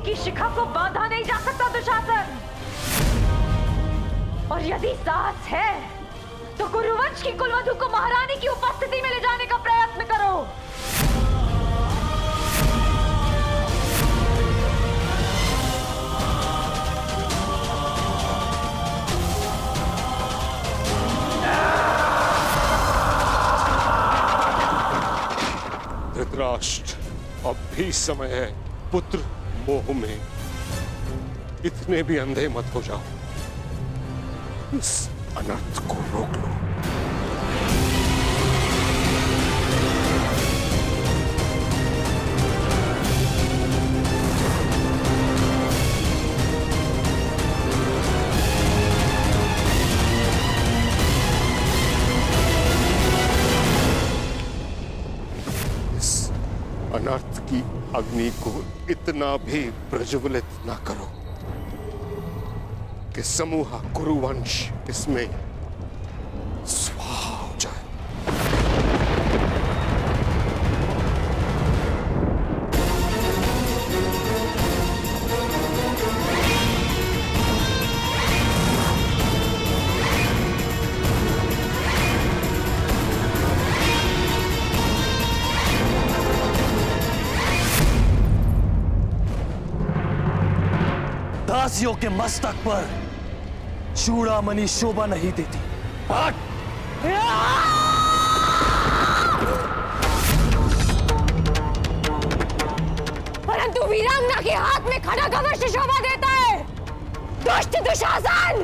की शिखा को बांधा नहीं जा सकता दुशासन। और यदि साहस है तो कुरुवंश की कुलवधु को महारानी की उपस्थिति में ले जाने का प्रयत्न करो। धृतराष्ट्र, अब भी समय है। पुत्र मोह में इतने भी अंधे मत हो जाओ। इस अनर्थ को रोक लो। इस अनर्थ की अग्नि को इतना भी प्रज्वलित ना करो कि समूह कुरुवंश इसमें स्वाहा हो जाए। दासियों के मस्तक पर चूड़ामणि शोभा नहीं देती। हट! परंतु वीरांगना के हाथ में खड्ग अवश्य शोभा देता है। दुष्ट दुशासन!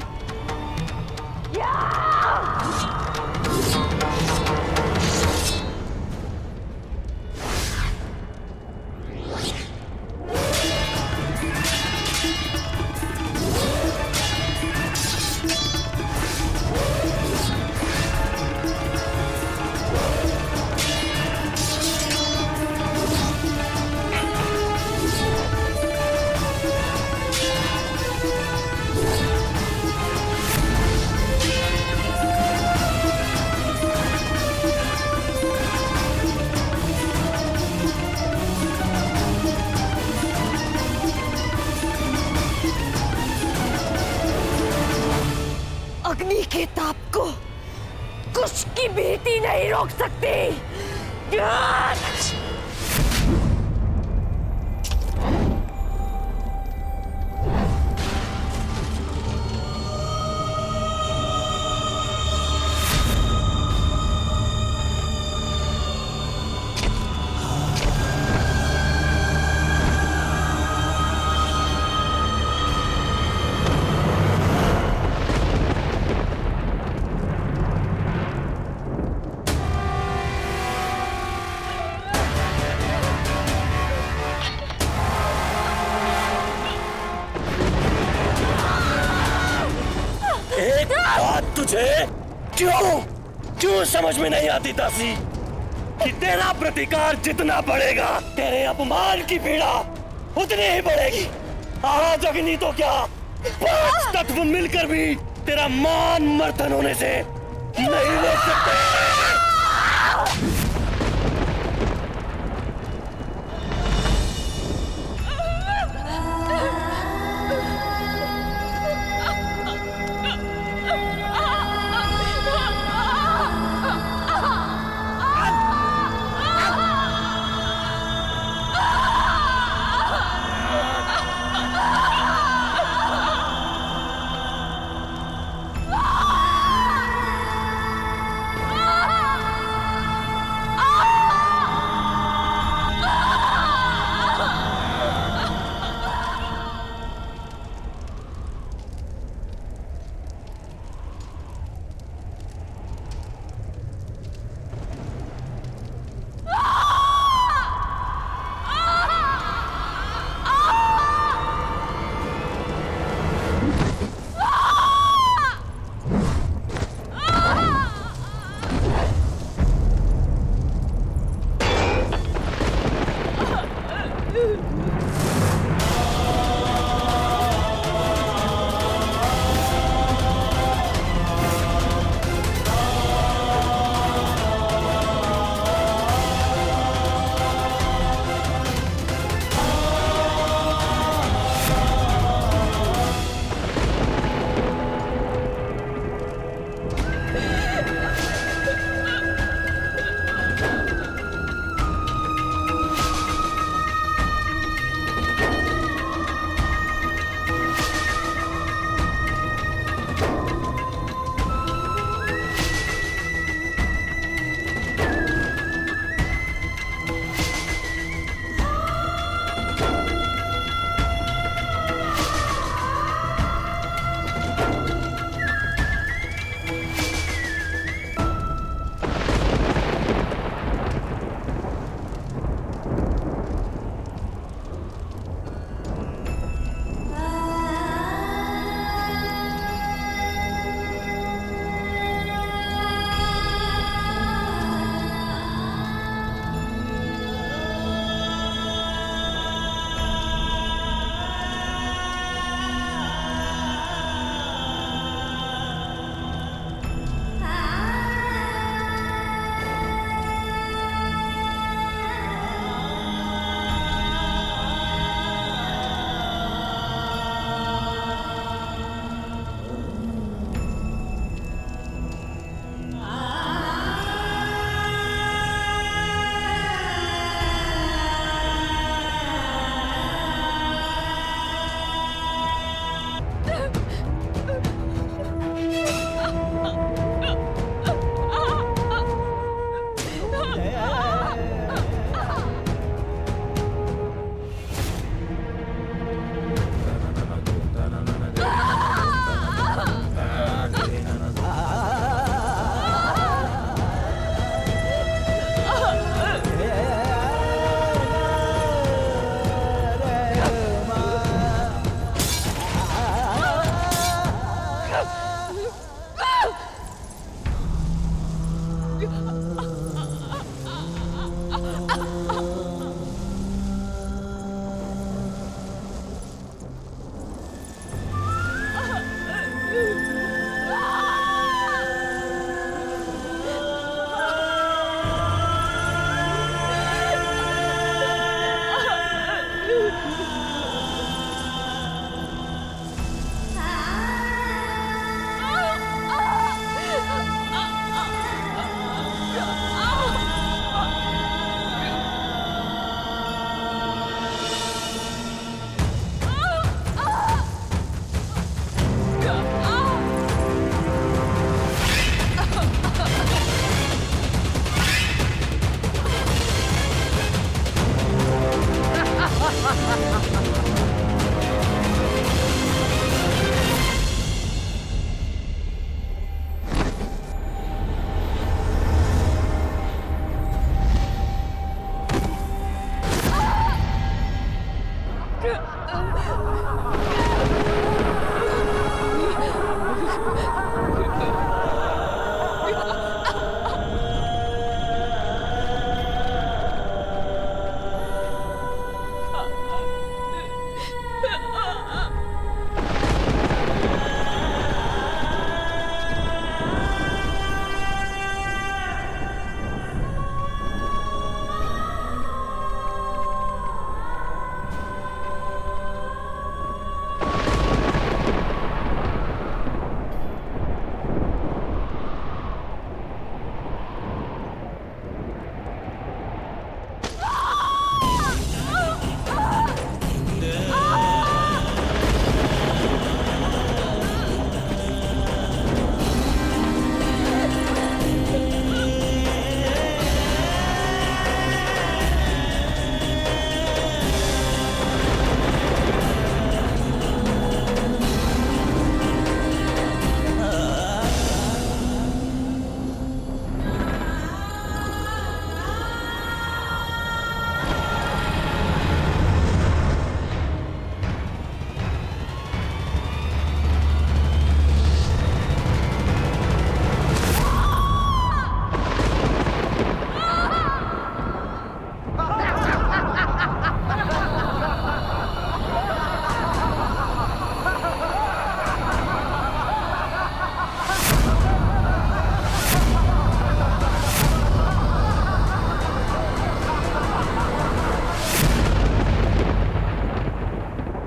अग्नि के ताप को कुछ की भीति नहीं रोक सकती। तुझे क्यों समझ में नहीं आती दासी कि तेरा प्रतिकार जितना बढ़ेगा तेरे अपमान की पीड़ा उतनी ही बढ़ेगी। आज अग्नि तो क्या 5 तत्व मिलकर भी तेरा मान मर्दन होने से नहीं रोक सकते।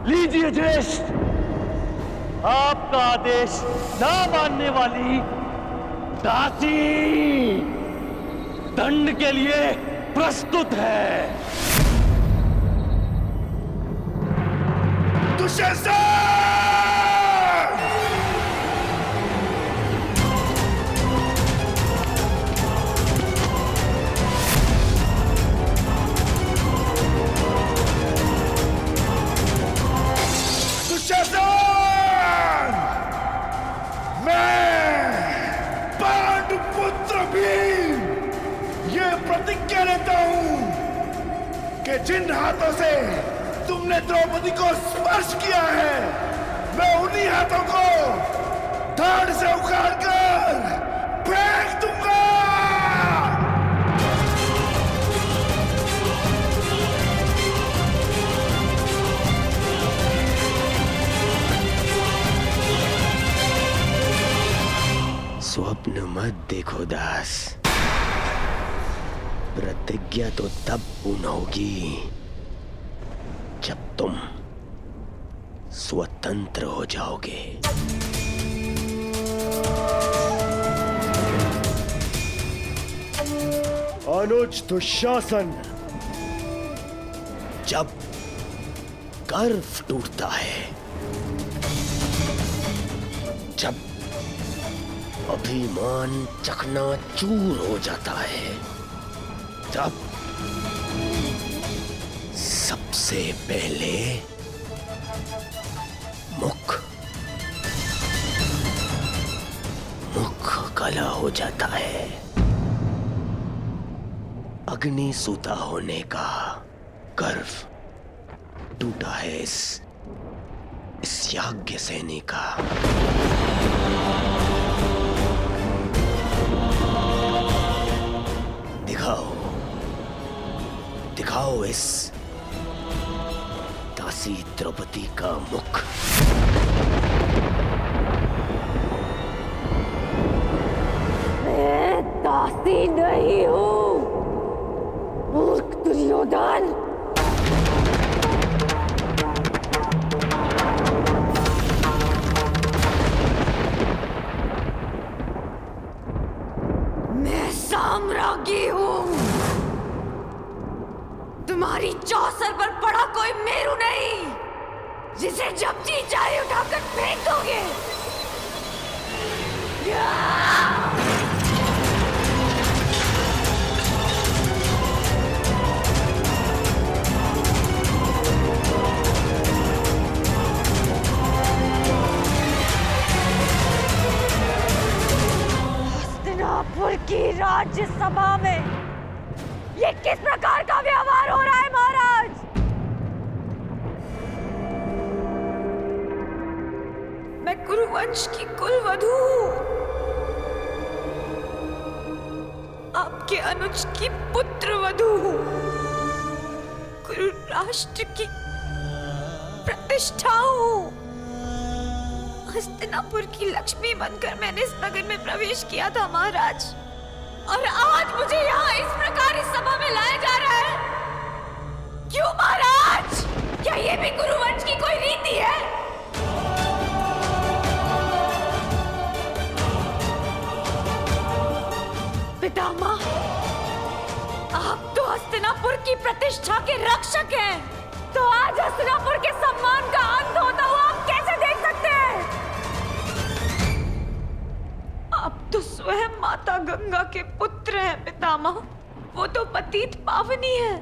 लीजिए ज्येष्ठ, आपका आदेश ना मानने वाली दासी दंड के लिए प्रस्तुत है। दुशासन! प्रतिज्ञा लेता हूं कि जिन हाथों से तुमने द्रौपदी को स्पर्श किया है, मैं उन्हीं हाथों को धड़ से उखाड़कर फेंक दूंगा। स्वप्न मत देखो दास, प्रतिज्ञा तो तब पूर्ण होगी जब तुम स्वतंत्र हो जाओगे। अनुज दुशासन, जब गर्व टूटता है, जब अभिमान चकनाचूर हो जाता है, तब सबसे पहले मुख काला हो जाता है। अग्नि सूता होने का गर्व टूटा है इस याज्ञ सैनी का। दिखाओ इस दासी द्रौपदी का मुख। मैं दासी नहीं हूं, मूर्ख दुर्योधन। मैं साम्राज्ञी हूं। तुम्हारी चौसर पर पड़ा कोई मेरू नहीं, जिसे जब जी चाहे उठाकर फेंक दोगे। हस्तिनापुर की राज्यसभा में ये किस प्रकार का व्यवहार हो रहा है महाराज? वंश की कुलवधू हूँ, आपके अनुज की पुत्र वधू हूँ, गुरु राष्ट्र की प्रतिष्ठा हूँ। हस्तिनापुर की लक्ष्मी बनकर मैंने इस नगर में प्रवेश किया था महाराज, और आज मुझे यहाँ इस प्रकार इस सभा में लाया जा रहा है। क्यों महाराज? क्या ये भी गुरुवंश की कोई रीति है? पितामह, आप तो हस्तिनापुर की प्रतिष्ठा के रक्षक हैं, तो आज हस्तिनापुर के सम्मान का अंत होता हुआ आप कैसे देख सकते हैं? आप तो स्वयं माता गंगा के पुत्र हैं पितामह, वो तो पतित पावनी है।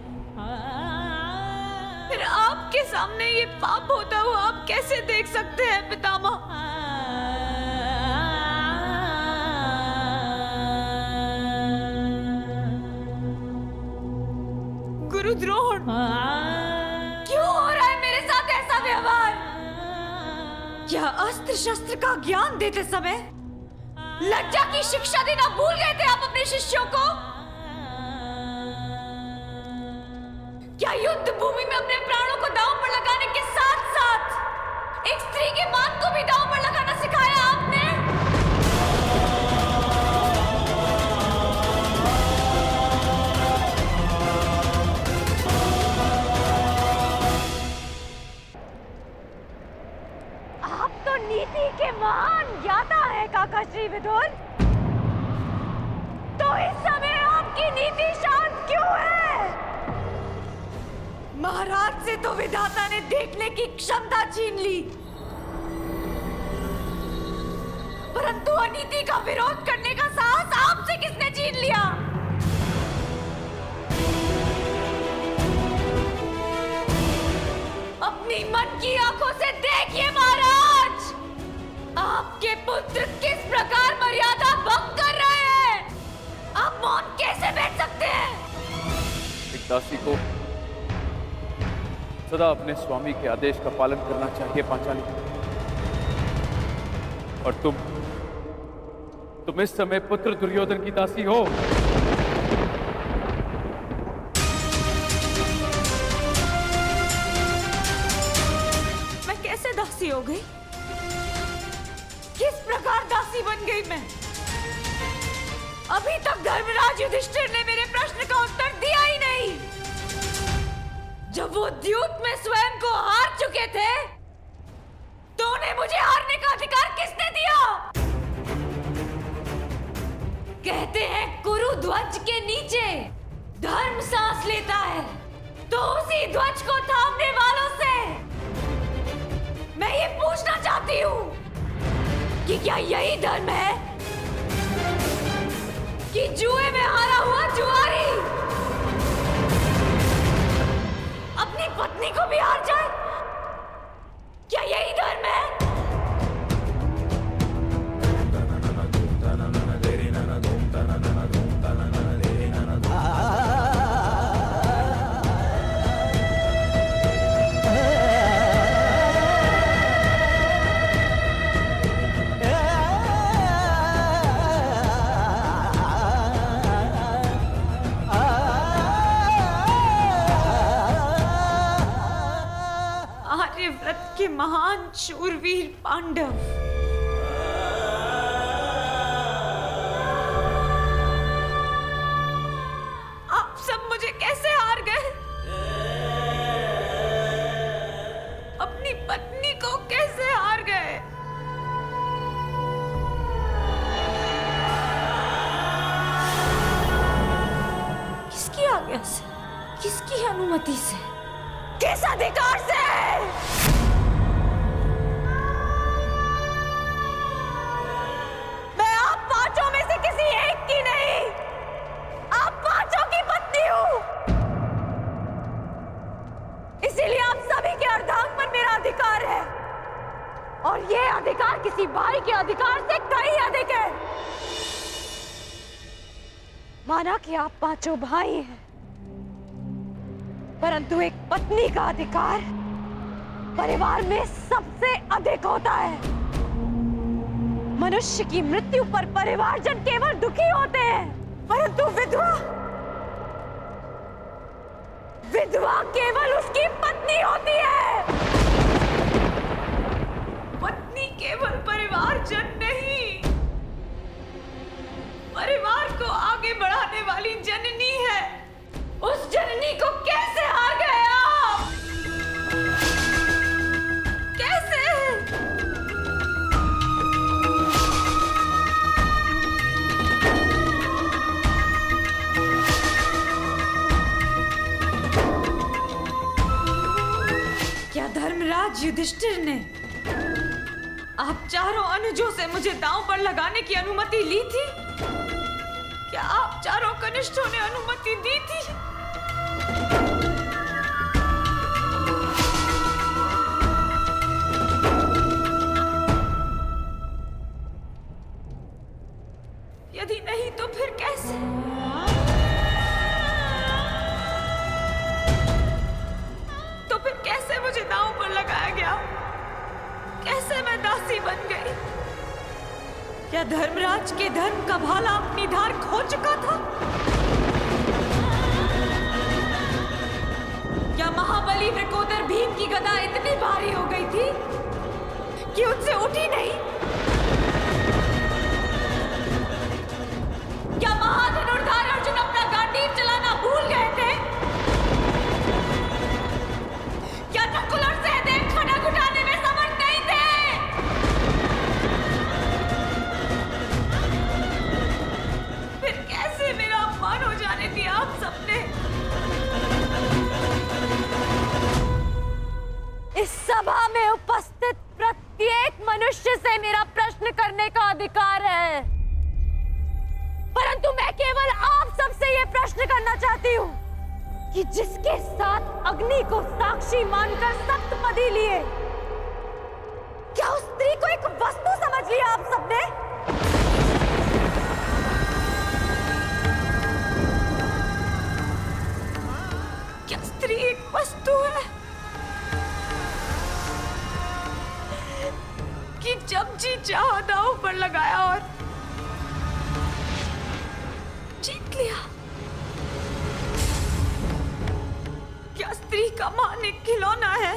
फिर आपके सामने ये पाप होता हुआ आप कैसे देख सकते हैं पितामह? गुरुद्रोण, क्यों हो रहा है मेरे साथ ऐसा व्यवहार? क्या अस्त्र शस्त्र का ज्ञान देते समय लज्जा की शिक्षा देना भूल गए थे आप अपने शिष्यों को? क्या युद्ध भूमि में अपने प्राणों को दांव पर लगाने के साथ साथ एक स्त्री के मान को भी दांव पर लगाना सिखाया आपने? आप तो नीति के महान ज्ञाता है काका श्री विदुर, तो इस समय आपकी नीति शांत क्यों है? महाराज से तो विधाता ने देखने की क्षमता छीन ली, परंतु अनीति का विरोध करने का साहस आपसे किसने छीन लिया? अपनी मन की आंखों से देखिए महाराज, आपके पुत्र किस प्रकार मर्यादा भंग कर रहे हैं। आप मौन कैसे बैठ सकते हैं? एक दासी को सदा अपने स्वामी के आदेश का पालन करना चाहिए पांचाली, और तुम इस समय पुत्र दुर्योधन की दासी हो। मैं कैसे दासी हो गई? किस प्रकार दासी बन गई मैं? अभी तक धर्मराज युधिष्ठिर ने मेरे प्रश्न का उत्तर दिया ही नहीं। जब वो द्यूत में स्वयं को हार चुके थे, तो उन्हें मुझे हारने का अधिकार किसने दिया? कहते हैं कुरु ध्वज के नीचे धर्म सांस लेता है, तो उसी ध्वज को थामने वालों से मैं ये पूछना चाहती हूँ कि क्या यही धर्म है कि जुए में हारा हुआ जुआरी अपनी पत्नी को भी हार जाए? क्या यही धर्म है? आर्यव्रत के महान शूरवीर पांडव, आप सब मुझे कैसे हार गए? अपनी पत्नी को कैसे हार गए? किसकी आज्ञा से, किसकी अनुमति से, किस अधिकार से? मैं आप पांचों में से किसी एक की नहीं, आप पांचों की पत्नी हूं। इसीलिए आप सभी के अर्धांग पर मेरा अधिकार है, और ये अधिकार किसी भाई के अधिकार से कहीं अधिक है। माना कि आप पांचों भाई हैं, परंतु एक पत्नी का अधिकार परिवार में सबसे अधिक होता है। मनुष्य की मृत्यु पर परिवारजन केवल दुखी होते हैं, परंतु विधवा केवल उसकी पत्नी होती है। पत्नी केवल परिवारजन नहीं, परिवार को आगे बढ़ाने वाली जननी है। उस जननी को कैसे हार गए आप? कैसे? क्या धर्मराज युधिष्ठिर ने आप चारों अनुजों से मुझे दांव पर लगाने की अनुमति ली थी? क्या आप चारों कनिष्ठों ने अनुमति दी थी? यदि नहीं तो फिर कैसे? तो फिर कैसे मुझे दांव पर लगाया गया? कैसे मैं दासी बन गई? क्या धर्मराज के धर्म का भाला अपनी धार खो चुका था? क्या महाबली वृकोदर भीम की गदा इतनी भारी हो गई थी कि उनसे उठी नहीं? क्या महाधनुर्धार अर्जुन अपना गांडीव चलाना भूल गए थे? क्या नकुल और सहदेव खड़ग उठाने में समर्थ नहीं थे? फिर कैसे मेरा अपमान हो जाने दिया आप सबने? इस सभा में उपस्थित प्रत्येक मनुष्य से मेरा प्रश्न करने का अधिकार है, परंतु मैं केवल आप सबसे यह प्रश्न करना चाहती हूँ कि जिसके साथ अग्नि को साक्षी मानकर सप्तपदी लिए, क्या उस स्त्री को एक वस्तु समझ लिया आप सबने? क्या स्त्री एक वस्तु है कि जब जी चाहा दांव पर लगाया और जीत लिया? क्या स्त्री का मान एक खिलौना है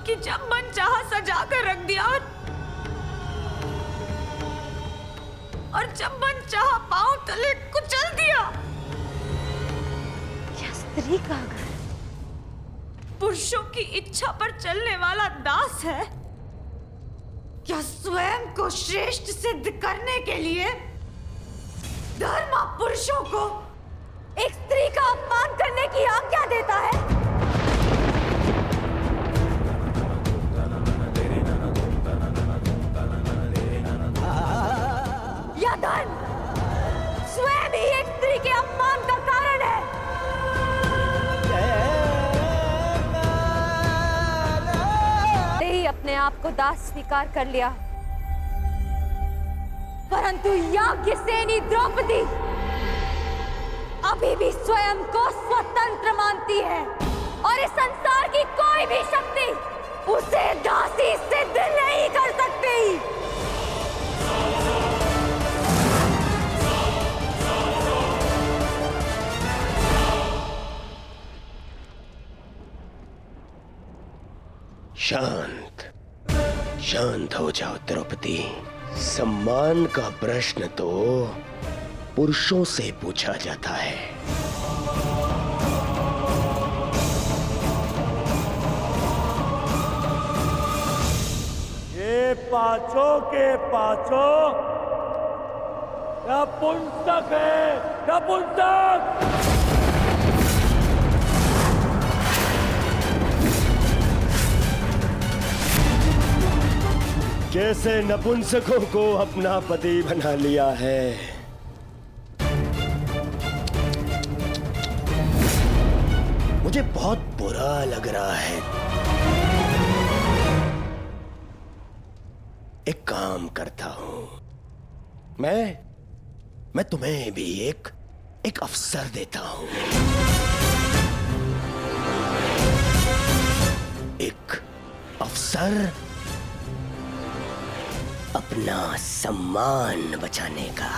कि जब मन चाहा सजा कर रख दिया और जब मन चाहा पांव तले कुचल दिया? क्या स्त्री का घर पुरुषों की इच्छा पर चलने वाला दास है? क्या स्वयं को श्रेष्ठ सिद्ध करने के लिए धर्म पुरुषों को एक स्त्री का अपमान करने की आज्ञा देता है? या धर्म स्वयं ही एक स्त्री के अपमान का कारण है? ही अपने आप को दास स्वीकार कर लिया, परंतु याज्ञसेनी द्रौपदी अभी भी स्वयं को स्वतंत्र मानती है और इस संसार की कोई भी शक्ति उसे दासी सिद्ध नहीं कर सकती। शांत हो जाओ द्रौपदी। सम्मान का प्रश्न तो पुरुषों से पूछा जाता है। ये पांचों के पांचों नपुंसक है, नपुंसक। जैसे नपुंसकों को अपना पति बना लिया है, मुझे बहुत बुरा लग रहा है। एक काम करता हूं, मैं तुम्हें भी एक अवसर देता हूं। एक अवसर अपना सम्मान बचाने का।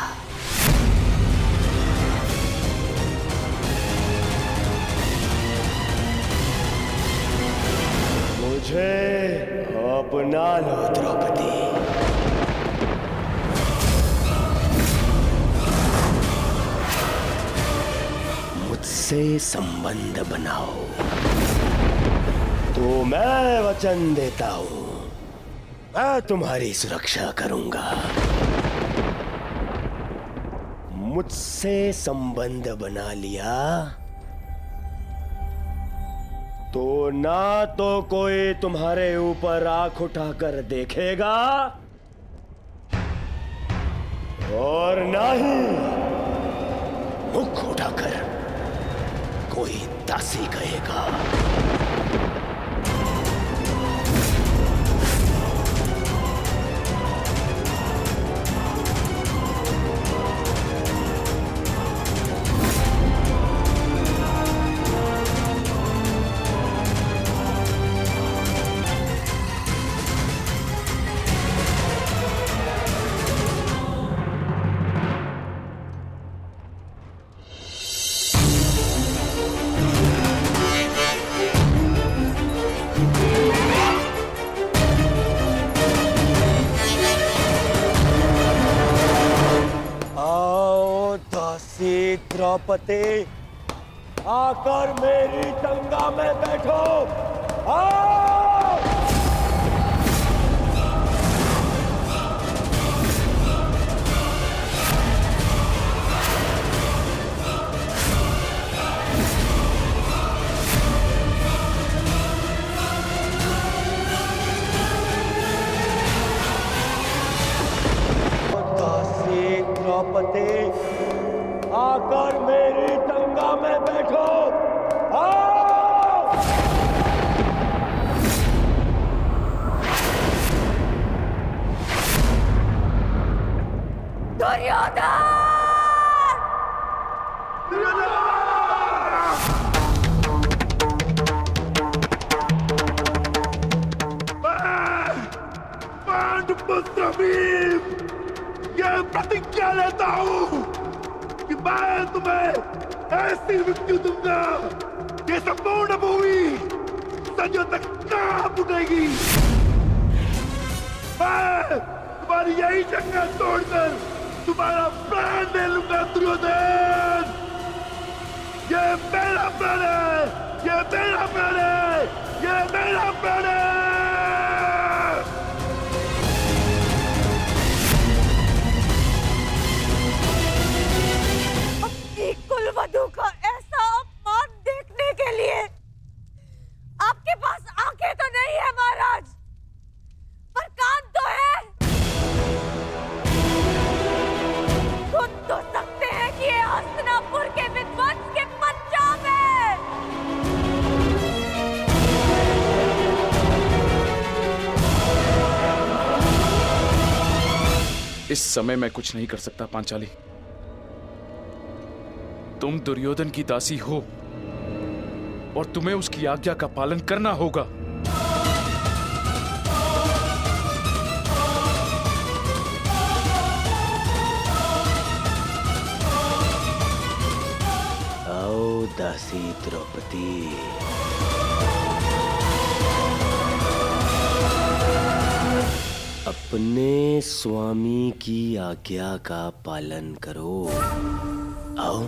मुझे अपना लो द्रौपदी। मुझसे संबंध बनाओ तो मैं वचन देता हूं, मैं तुम्हारी सुरक्षा करूंगा। मुझसे संबंध बना लिया तो ना तो कोई तुम्हारे ऊपर आंख उठाकर देखेगा और ना ही मुख उठाकर कोई दासी कहेगा। द्रौपदी, आकर मेरी गंगा में बैठो। आओ! दासी द्रौपदी, आकर मेरी गंगा में बैठो। आओ! दुर्योधन! पांडुपुत्र भीम, यह प्रतिज्ञा लेता हूं कि मैं तुम्हें ऐसी मृत्यु दूंगा कि संपूर्ण भूमि सदियों तक कांप उठेगी। मैं तुम्हारी यही जंगल तोड़कर तुम्हारा प्राण ले लूंगा दुर्योधन। ये मेरा प्राण है, ये मेरा प्राण है, ये मेरा प्राण है। कुलवधू का ऐसा अपमान देखने के लिए आपके पास आंखें तो नहीं है महाराज, पर कान तो है। सुन तो सकते हैं कि ये हस्तिनापुर के विध्वंस के पंजाब है। इस समय मैं कुछ नहीं कर सकता पांचाली। तुम दुर्योधन की दासी हो और तुम्हें उसकी आज्ञा का पालन करना होगा। आओ दासी द्रौपदी, अपने स्वामी की आज्ञा का पालन करो। आओ।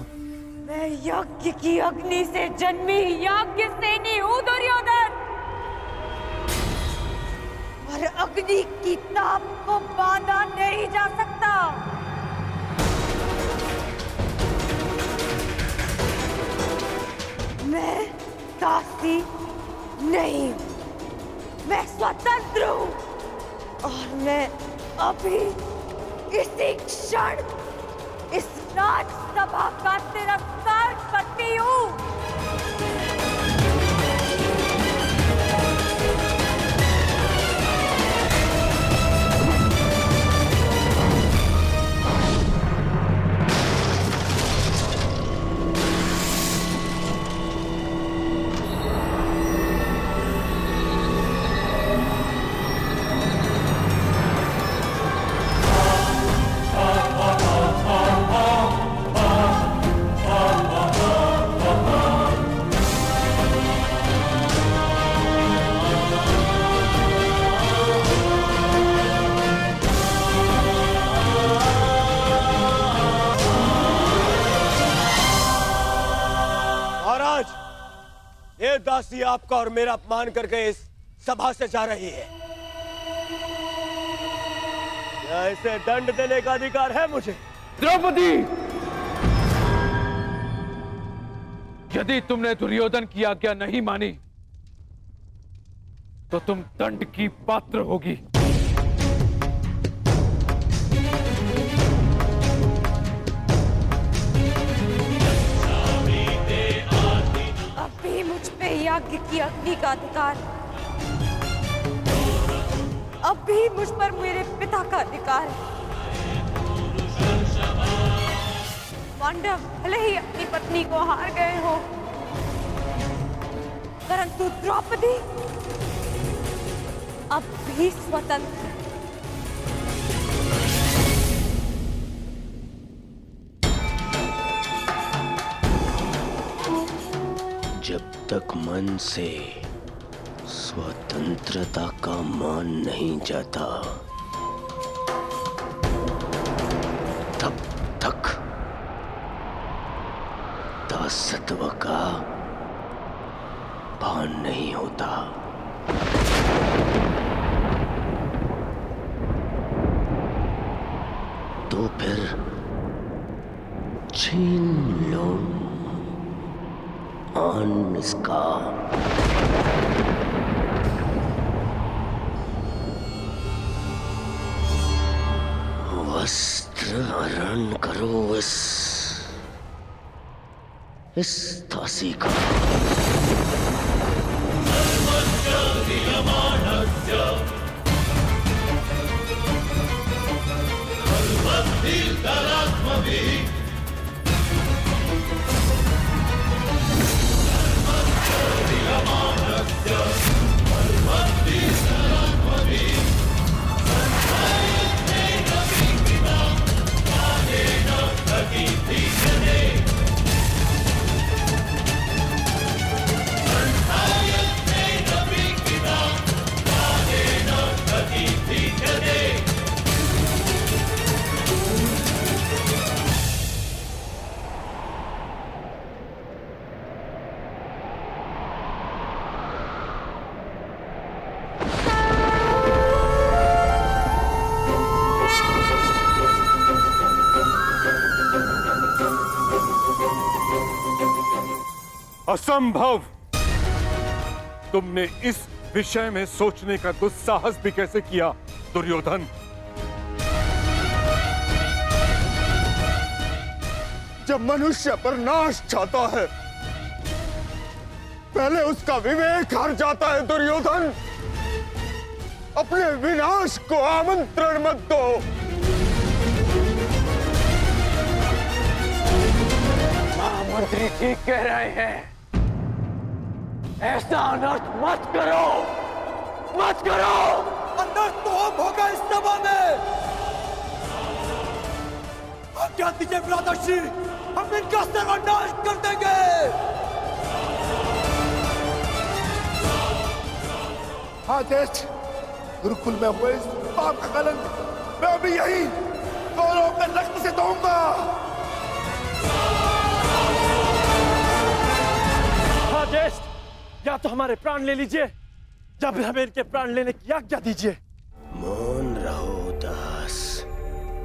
मैं यज्ञ की अग्नि से जन्मी यज्ञ सेनी हूं दुर्योधन, और अग्नि की ताप को बांधा नहीं जा सकता। मैं दासी नहीं हूं, मैं स्वतंत्र हूं, और मैं अभी इसी क्षण इस राजसभा का तिरस्कार करती हूं। दासी आपका और मेरा अपमान करके इस सभा से जा रही है। क्या इसे दंड देने का अधिकार है मुझे? द्रौपदी, यदि तुमने दुर्योधन की आज्ञा नहीं मानी तो तुम दंड की पात्र होगी। अब भी मुझ पे यज्ञ की अग्नि का अधिकार, अब भी मुझ पर मेरे पिता का अधिकार है। पांडव भले ही अपनी पत्नी को हार गए हो, परंतु द्रौपदी अब भी स्वतंत्र है। जब तक मन से स्वतंत्रता का मान नहीं जाता, तब तक दासत्व का भान नहीं होता। तो फिर छीन लो आन इसका। वस्त्र हरण करो इस दासी का। असंभव! तुमने इस विषय में सोचने का दुस्साहस भी कैसे किया दुर्योधन? जब मनुष्य पर नाश चाहता है, पहले उसका विवेक हार जाता है दुर्योधन। अपने विनाश को आमंत्रण मत दो। महामंत्री ठीक कह रहे हैं। ऐसा अनर्थ मत करो, मत करो। अनर्थ तो अब होगा इस सभा में। आज्ञा दीजिए भ्राताश्री, हम इनका सर्वनाश कर देंगे। हाँ ज्येष्ठ, गुरुकुल में हुए इस पाप का कलंक मैं अभी यही कौरवों के रक्त से धोऊंगा। हाँ ज्येष्ठ, या तो हमारे प्राण ले लीजिए या फिर हमें इनके प्राण लेने की आज्ञा दीजिए। मौन रहो दास।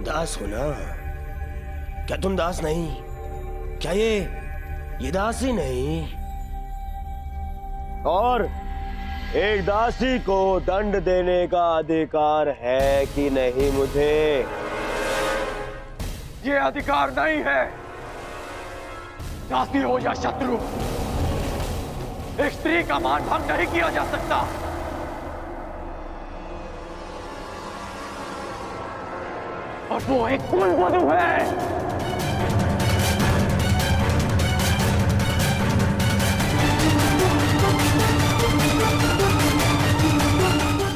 दास हो ना? क्या तुम दास नहीं? क्या ये दास ही नहीं? और एक दासी को दंड देने का अधिकार है कि नहीं मुझे? ये अधिकार नहीं है। दासी हो या शत्रु, एक स्त्री का मान भंग नहीं किया जा सकता। और वो एक कुलवधू है।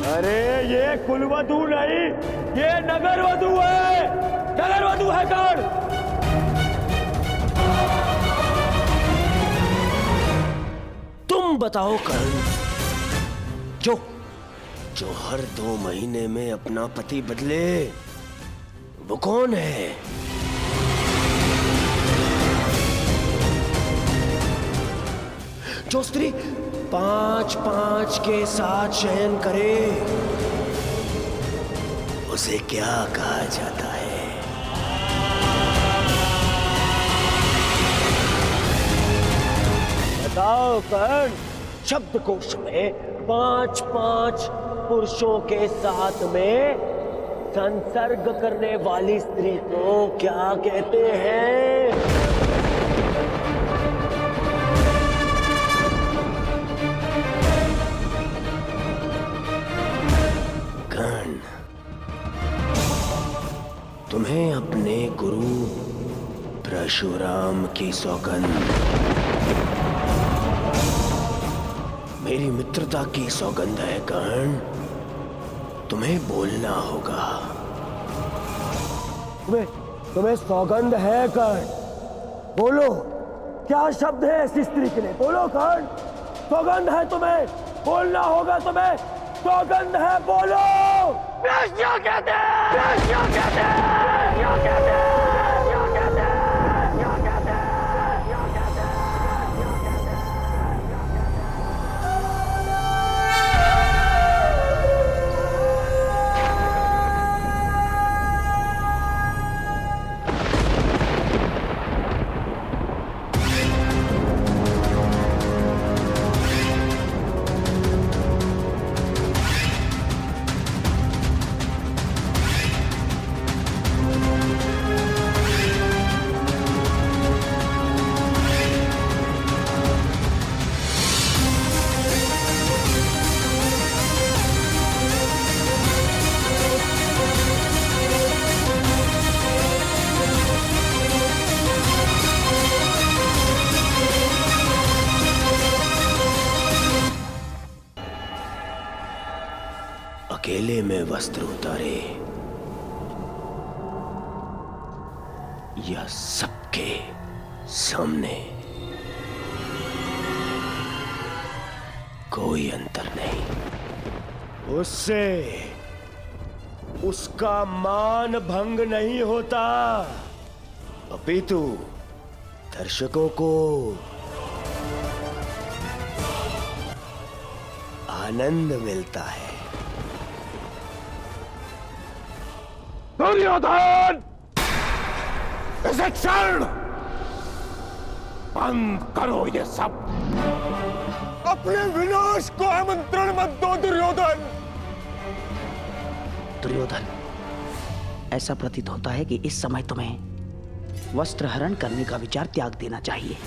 अरे ये कुलवधू नहीं, ये नगरवधू है। नगरवधू है कौन? तुम बताओ कर्ण, जो हर 2 महीने में अपना पति बदले, वो कौन है? जो स्त्री 5-5 के साथ शयन करे, उसे क्या कहा जाता है? बताओ कर्ण। शब्दकोश में 5-5 पुरुषों के साथ में संसर्ग करने वाली स्त्री को क्या कहते हैं? कर्ण, तुम्हें अपने गुरु परशुराम की सौगंध, मेरी मित्रता की सौगंध है कर्ण। तुम्हें बोलना होगा। तुम्हें सौगंध है कर्ण। बोलो, क्या शब्द है ऐसी स्त्री के लिए? बोलो कर्ण, सौगंध है तुम्हें, बोलना होगा तुम्हें। सौगंध है, बोलो। वेश्या कहते हैं, वेश्या कहते हैं, वेश्या कहते हैं। अकेले में वस्त्र उतारे या सबके सामने, कोई अंतर नहीं। उससे उसका मान भंग नहीं होता, अपितु दर्शकों को आनंद मिलता है। दुर्योधन, इसे क्षण बंद करो ये सब। अपने विनाश को आमंत्रण मत दो दुर्योधन। दुर्योधन, ऐसा प्रतीत होता है कि इस समय तुम्हें वस्त्र हरण करने का विचार त्याग देना चाहिए,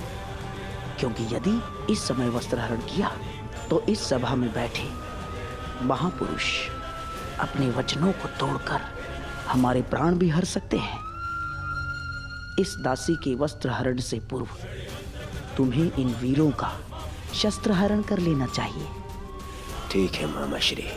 क्योंकि यदि इस समय वस्त्र हरण किया तो इस सभा में बैठे महापुरुष अपने वचनों को तोड़कर हमारे प्राण भी हर सकते हैं। इस दासी के वस्त्र हरण से पूर्व तुम्हें इन वीरों का शस्त्र हरण कर लेना चाहिए। ठीक है मामाश्री।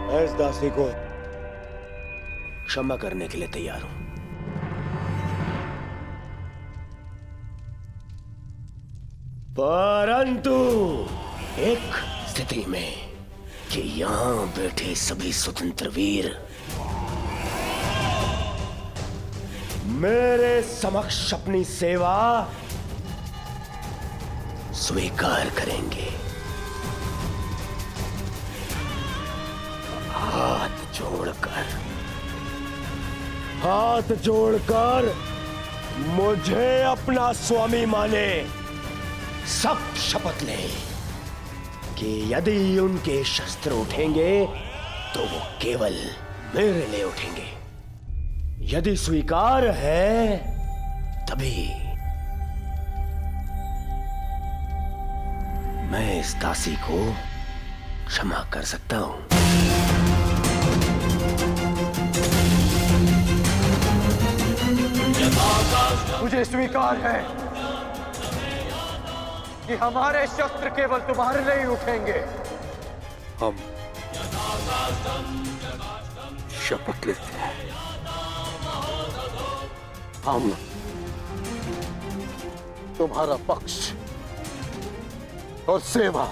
मैं इस दासी को क्षमा करने के लिए तैयार हूं, परंतु एक स्थिति में कि यहां बैठे सभी स्वतंत्र वीर मेरे समक्ष अपनी सेवा स्वीकार करेंगे। हाथ जोड़कर मुझे अपना स्वामी माने, सब शपथ लें कि यदि उनके शस्त्र उठेंगे तो वो केवल मेरे लिए उठेंगे। यदि स्वीकार है तभी मैं इस दासी को क्षमा कर सकता हूं। मुझे स्वीकार है कि हमारे शस्त्र केवल तुम्हारे लिए ही उठेंगे। हम शपथ लेते हैं, हम तुम्हारा पक्ष और सेवा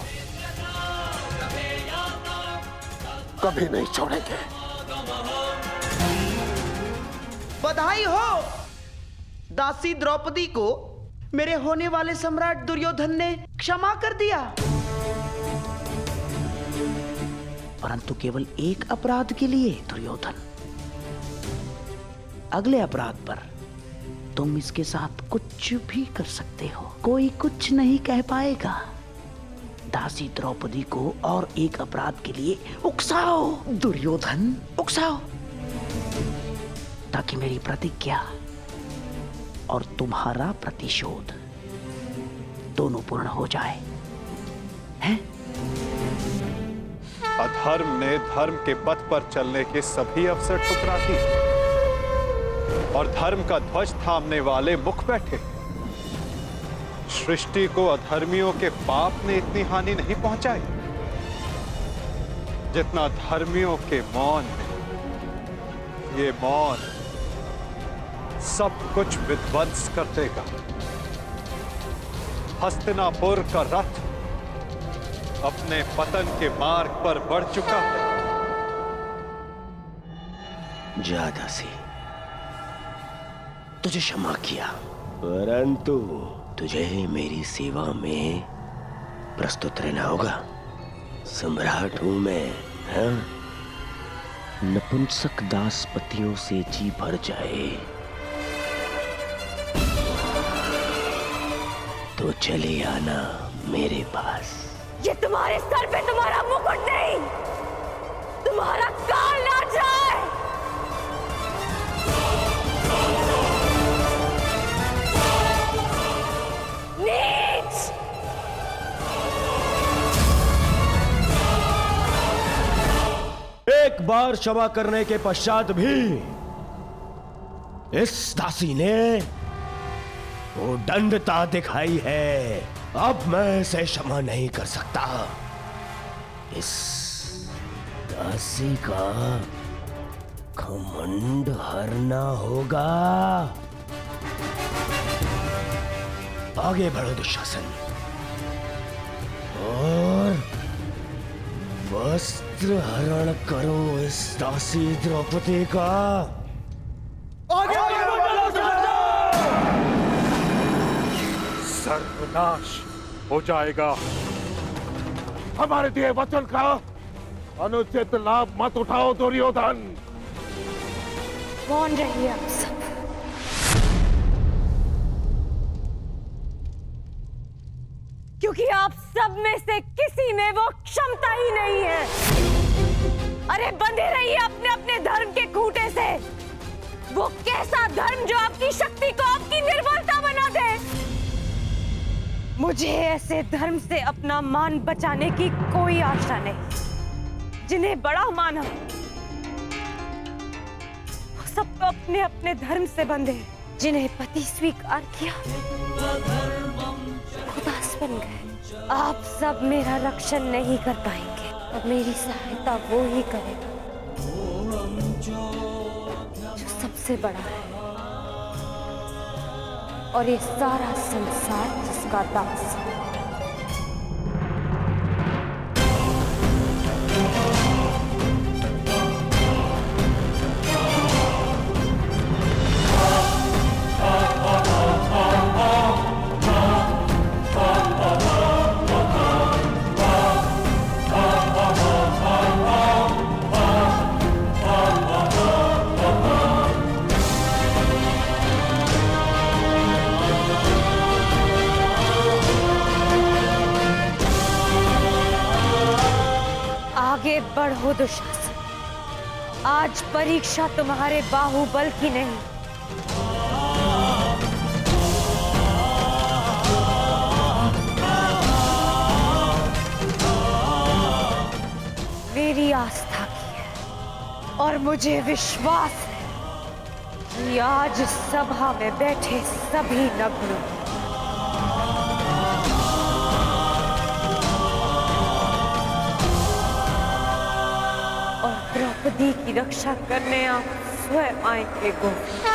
कभी नहीं छोड़ेंगे। बधाई हो! दासी द्रौपदी को मेरे होने वाले सम्राट दुर्योधन ने क्षमा कर दिया, परंतु केवल एक अपराध के लिए। दुर्योधन, अगले अपराध पर तुम इसके साथ कुछ भी कर सकते हो, कोई कुछ नहीं कह पाएगा। दासी द्रौपदी को और एक अपराध के लिए उकसाओ दुर्योधन, उकसाओ, ताकि मेरी प्रतिज्ञा और तुम्हारा प्रतिशोध दोनों पूर्ण हो जाए, हैं? अधर्म ने धर्म के पथ पर चलने के सभी अवसर ठुकरा दिए और धर्म का ध्वज थामने वाले मुख बैठे। सृष्टि को अधर्मियों के पाप ने इतनी हानि नहीं पहुंचाई जितना धर्मियों के मौन ने। ये मौन सब कुछ विध्वंस कर देगा। हस्तिनापुर का रथ अपने पतन के मार्ग पर बढ़ चुका है। जा दासी, तुझे क्षमा किया, परंतु तुझे मेरी सेवा में प्रस्तुत रहना होगा। सम्राट हूं मैं, हाँ? नपुंसक दासपतियों से जी भर जाए तो चले आना मेरे पास। ये तुम्हारे सर पे तुम्हारा मुकुट नहीं, तुम्हारा काल नाच रहा है। नीच! एक बार क्षमा करने के पश्चात भी इस दासी ने वो दंडता दिखाई है। अब मैं इसे क्षमा नहीं कर सकता। इस दासी का घमंड हरना होगा। आगे बढ़ो दुशासन और वस्त्र हरण करो इस दासी द्रौपदी का। सर्वनाश हो जाएगा। हमारे दिए वचन का अनुचित लाभ मत उठाओ दुर्योधन। कौन रही आप सब? क्योंकि आप सब में से किसी में वो क्षमता ही नहीं है। अरे बंधे रहिए अपने अपने धर्म के खूंटे से। वो कैसा धर्म जो आपकी शक्ति को आपकी निर्बलता बना दे। मुझे ऐसे धर्म से अपना मान बचाने की कोई आशा नहीं। जिन्हें बड़ा माना वो सब तो अपने अपने धर्म से बंधे। जिन्हें पति स्वीकार किया खुदास बन गए। आप सब मेरा रक्षण नहीं कर पाएंगे। अब मेरी सहायता वो ही करेगा जो सबसे बड़ा है और ये सारा संसार जिसका दास है। आगे बढ़ो दुशासन। आज परीक्षा तुम्हारे बाहुबल की नहीं, मेरी आस्था की है। और मुझे विश्वास है कि आज सभा में बैठे सभी नग्नों और द्रौपदी की रक्षा करने आप स्वयं आएंगे गोविंद।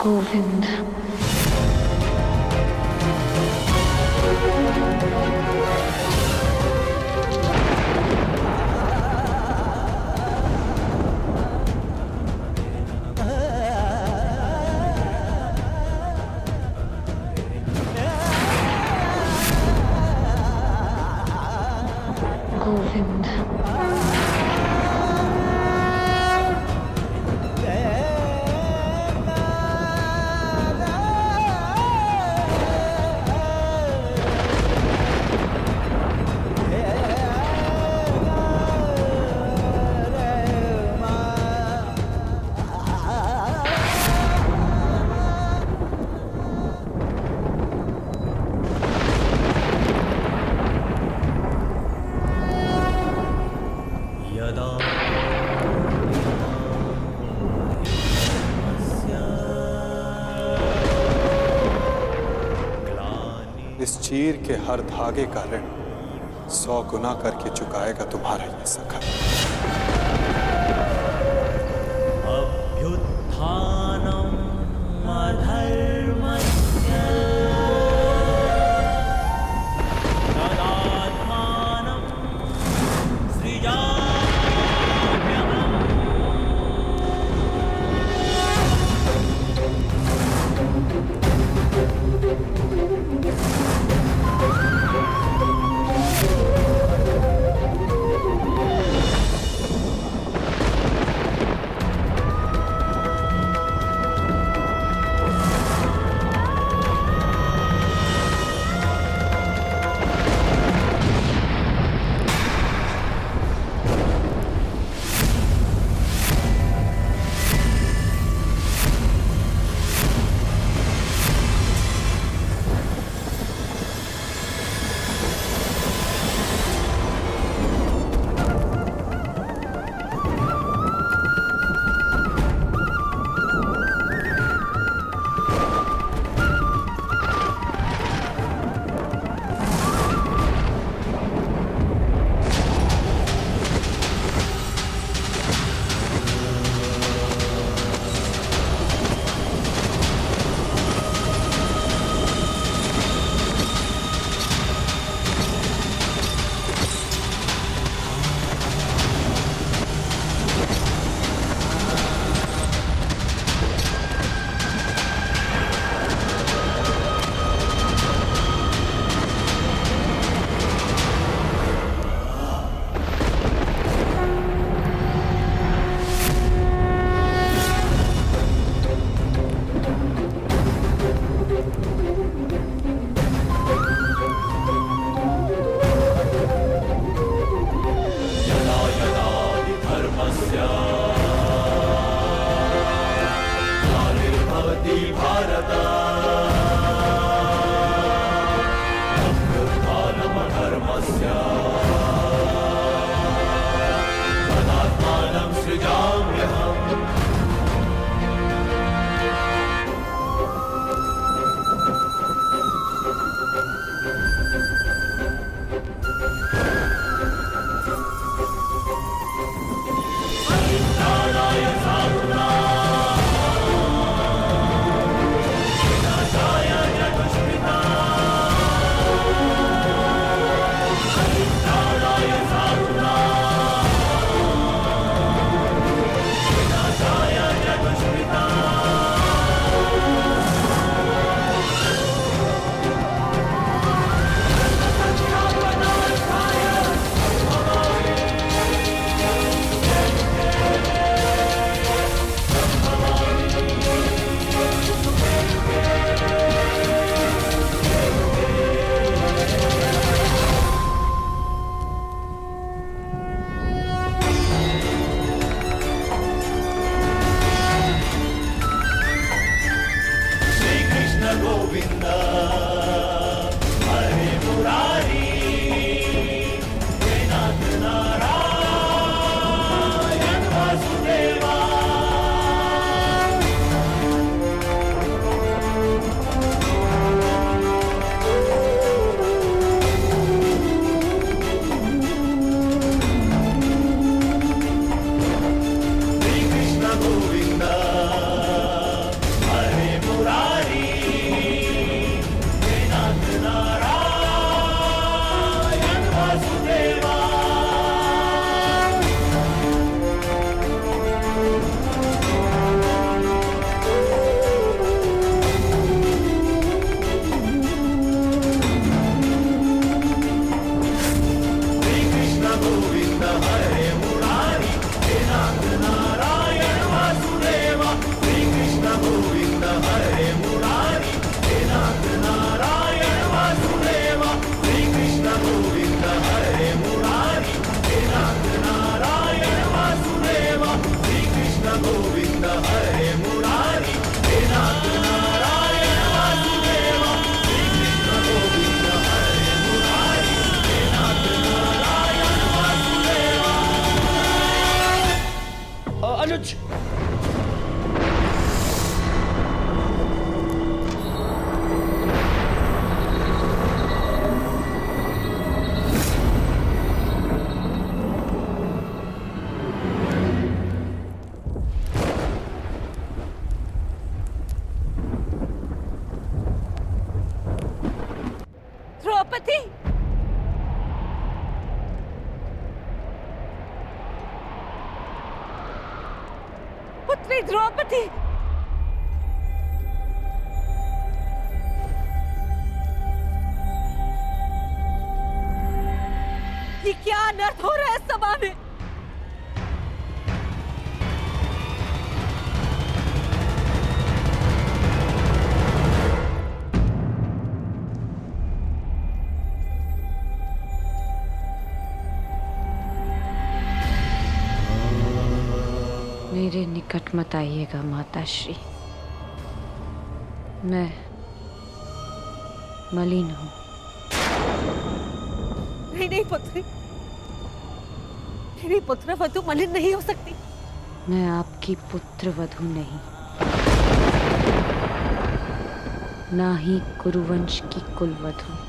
गोविंद। गोविंद। इस चीर के हर धागे का ऋण 100 गुना करके चुकाएगा तुम्हारा ये सखा। अभ्युत्थानम् अधर्मस्य तदात्मानं सृजाम्यहम्। द्रौपदी, पुत्री द्रौपदी, ये क्या अनर्थ हो रहा है सभा में? मेरे निकट मत आइएगा माताश्री, मैं मलिन हूं। नहीं नहीं पुत्री, मेरी पुत्र वधु मलिन नहीं हो सकती। मैं आपकी पुत्र वधु नहीं, ना ही कुरुवंश की कुलवधु।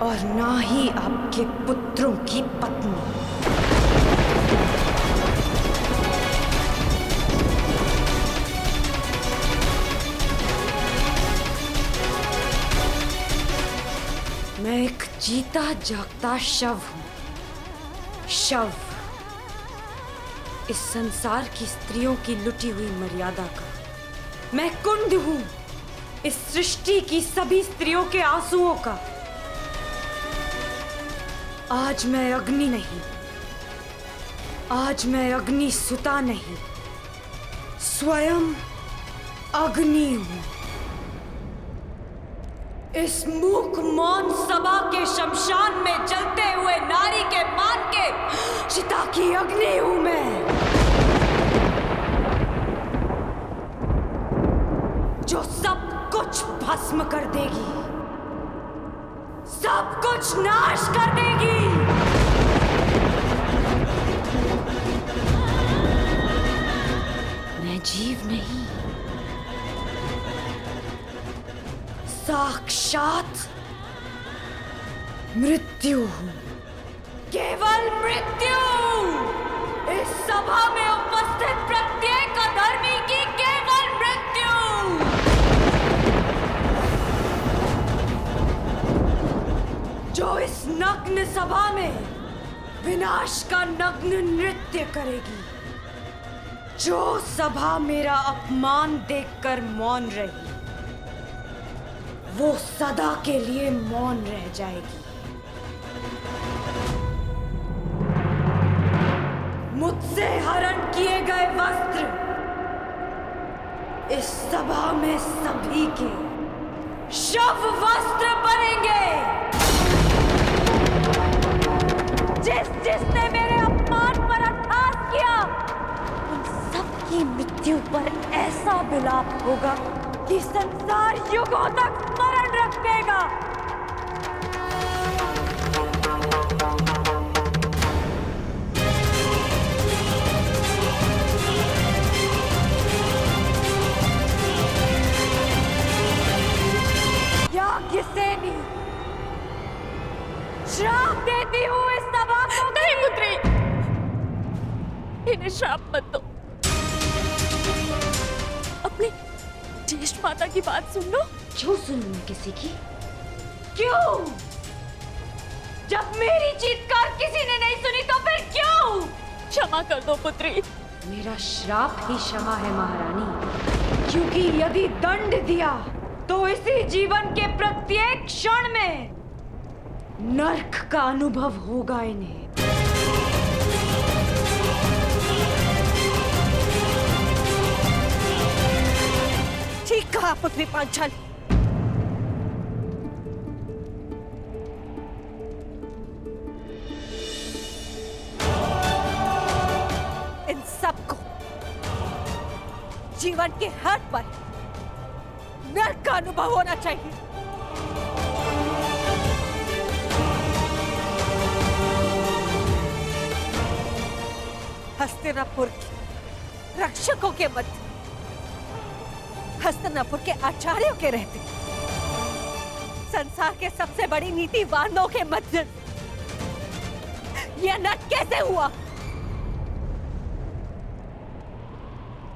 और ना ही आपके पुत्रों की पत्नी। मैं एक जीता जागता शव हूं, शव। इस संसार की स्त्रियों की लुटी हुई मर्यादा का मैं कुंड हूं, इस सृष्टि की सभी स्त्रियों के आंसुओं का। आज मैं अग्नि नहीं, आज मैं अग्नि सुता नहीं, स्वयं अग्नि हूं। इस मूक मौन सभा के शमशान में जलते हुए नारी के मान के चिता की अग्नि हूं मैं, जो सब कुछ भस्म कर देगी, सब कुछ नाश कर देगी। मैं जीव नहीं, साक्षात मृत्यु हूं, केवल मृत्यु। इस सभा में उपस्थित प्रत्येक अधर्मी की केवल मृत्यु। जो इस नग्न सभा में विनाश का नग्न नृत्य करेगी, जो सभा मेरा अपमान देखकर मौन रही, वो सदा के लिए मौन रह जाएगी। मुझसे हरण किए गए वस्त्र इस सभा में सभी के शव वस्त्र बनेंगे। जिसने मेरे अपमान पर अट्टहास किया, उन सबकी मृत्यु पर ऐसा विलाप होगा कि संसार युगों तक स्मरण रखेगा। याज्ञसेनी, श्राप देती हूँ इस सभा को। नहीं पुत्री, इन्हें श्राप मत दो। अपनी ज्येष्ठ माता की बात सुन लो। क्यों सुनूं मैं किसी की? क्यों? जब मेरी चीत्कार किसी ने नहीं सुनी तो फिर क्यों? क्षमा कर दो पुत्री। मेरा श्राप ही क्षमा है महारानी, क्योंकि यदि दंड दिया तो इसी जीवन के प्रत्येक क्षण में नर्क का अनुभव होगा इन्हें। ठीक कहा पुत्री पांचाली। इन सबको जीवन के हर पल नर्क का अनुभव होना चाहिए। हस्तिनापुर के रक्षकों के मध्य, हस्तिनापुर के आचार्यों के रहते, संसार के सबसे बड़ी नीतिवानों के मध्य यह नाट कैसे हुआ?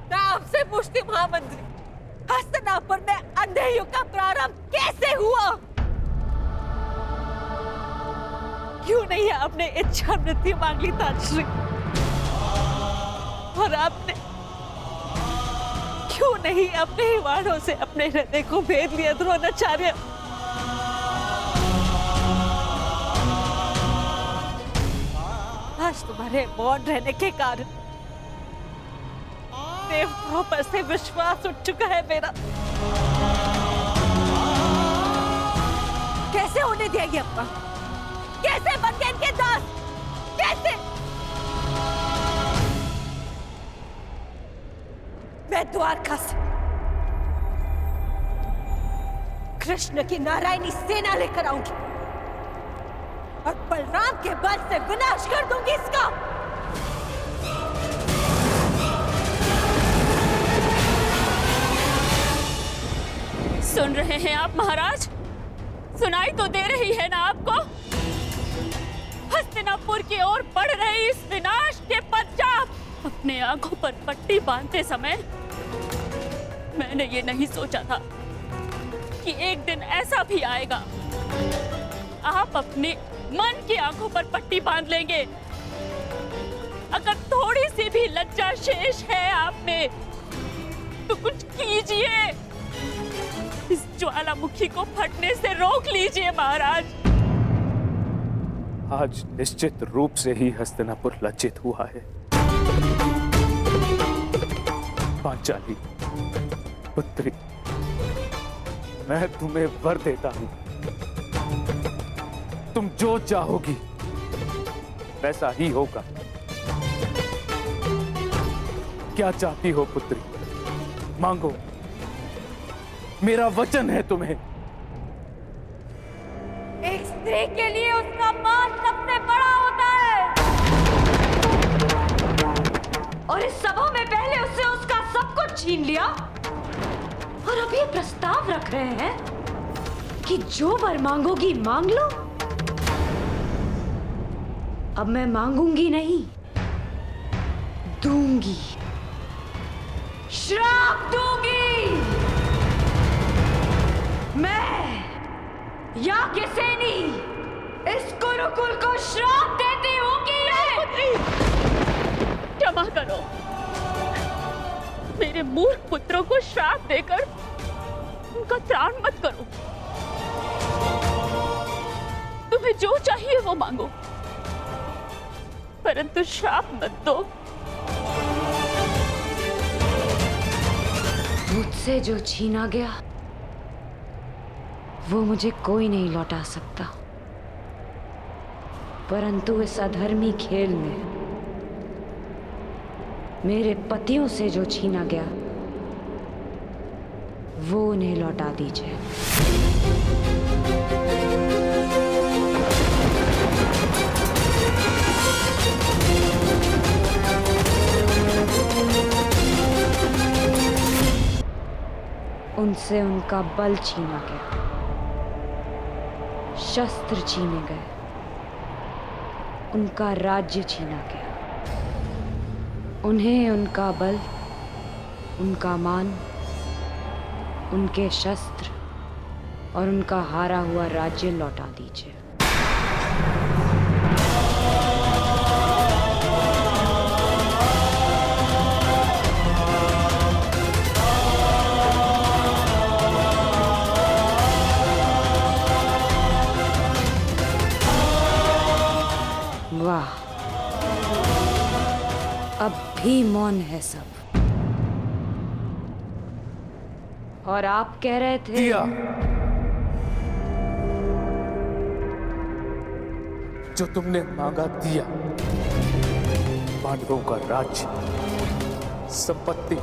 मैं आपसे पूछती महामंत्री, हस्तिनापुर में अंधे युग का प्रारंभ कैसे हुआ? क्यों नहीं आपने इच्छा मृत्यु मांग ली ताजश्री? और आपने क्यों नहीं अपने ही वाणों से अपने हृदय को भेद लिया द्रोणाचार्य? आज तुम्हारे मौन रहने के कारण देवताओं पर से विश्वास उठ चुका है मेरा। कैसे होने दिया ये अपना? कैसे बन गए इनके दास? कैसे? मैं द्वारका से कृष्ण की नारायणी सेना लेकर आऊंगी और बलराम के बल से विनाश कर दूंगी इसका। सुन रहे हैं आप महाराज? सुनाई तो दे रही है ना आपको? हस्तिनापुर की ओर बढ़ रहे इस विनाश के पश्चात अपने आंखों पर पट्टी बांधते समय मैंने ये नहीं सोचा था कि एक दिन ऐसा भी आएगा आप अपने मन की आंखों पर पट्टी बांध लेंगे। अगर थोड़ी सी भी लज्जा शेष है आप में तो कुछ कीजिए, इस ज्वालामुखी को फटने से रोक लीजिए महाराज। आज निश्चित रूप से ही हस्तिनापुर लज्जित हुआ है। पांचाली पुत्री, मैं तुम्हें वर देता हूं, तुम जो चाहोगी वैसा ही होगा। क्या चाहती हो पुत्री? मांगो, मेरा वचन है तुम्हें। एक स्त्री के लिए उसका मान सबसे बड़ा होता है और इस सभा में पहले उससे उसका सब कुछ छीन लिया और अब ये प्रस्ताव रख रहे हैं कि जो वर मांगोगी मांग लो। अब मैं मांगूंगी नहीं, दूंगी, श्राप दूंगी। मैं याज्ञसेनी इस गुरुकुल को श्राप देती हूँ कि क्षमा करो, मेरे मूर्ख पुत्रों को श्राप देकर उनका त्राण मत करो। तुम्हें जो चाहिए वो मांगो, परंतु श्राप मत दो। मुझसे जो छीना गया वो मुझे कोई नहीं लौटा सकता, परंतु इस अधर्मी खेल में मेरे पतियों से जो छीना गया वो उन्हें लौटा दीजिए। उनसे उनका बल छीना गया, शस्त्र छीने गए, उनका राज्य छीना गया। उन्हें उनका बल, उनका मान, उनके शस्त्र और उनका हारा हुआ राज्य लौटा दीजिए। वाह, अब भी मौन है सब। और आप कह रहे थे दिया, जो तुमने मांगा दिया। पांडवों का राज्य, संपत्ति,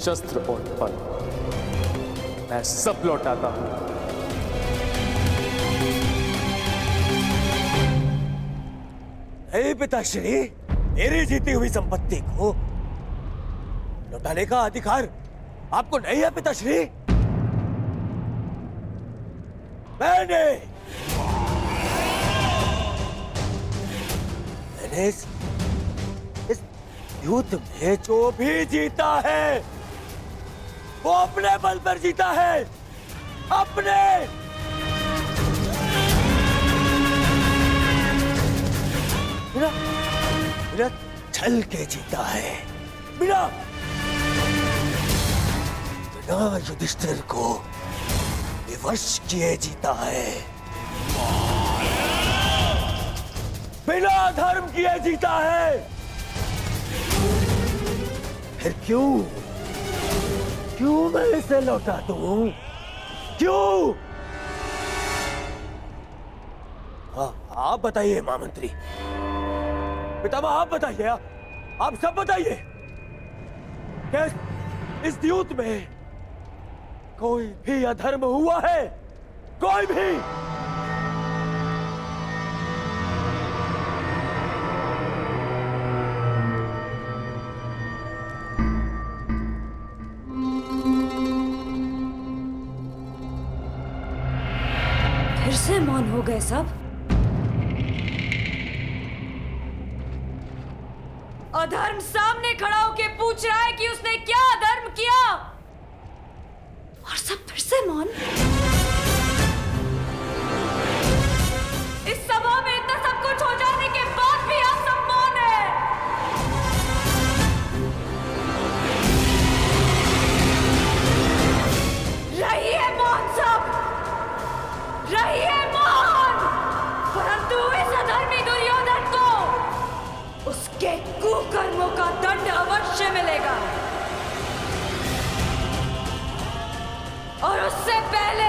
शस्त्र और बल मैं सब लौटाता हूं। हे पिताश्री, मेरी जीती हुई संपत्ति को लौटाने का अधिकार आपको नहीं है पिताश्री? मैंने इस युद्ध में जो भी जीता है वो अपने बल पर जीता है, अपने। बिना छल के जीता है, बिना युधिष्ठिर को विवश किए जीता है, बिना धर्म किए जीता है। फिर क्यों मैं इसे लौटा दूं? क्यों? आप बताइए महामंत्री, पितामह आप बताइए, आप सब बताइए, क्या इस युद्ध में कोई भी अधर्म हुआ है? कोई भी? फिर से मौन हो गए सब। अधर्म सामने खड़ा होके पूछ रहा है कि उसने क्या अधर्म किया, और सब फिर से मौन। इस सभा में इतना सब कुछ हो जाने के बाद भी आप सब मौन है। रहिए मौन सब, रहिए मौन। परंतु इस अधर्मी दुर्योधन को उसके कुकर्मों का दंड अवश्य मिलेगा, और उससे पहले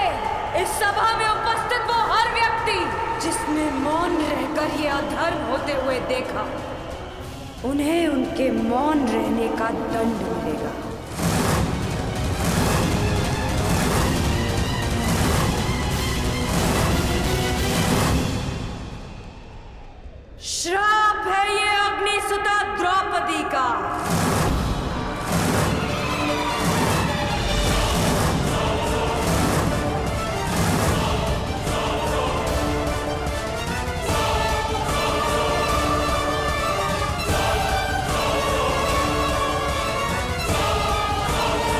इस सभा में उपस्थित वो हर व्यक्ति जिसने मौन रहकर ये अधर्म होते हुए देखा, उन्हें उनके मौन रहने का दंड मिलेगा।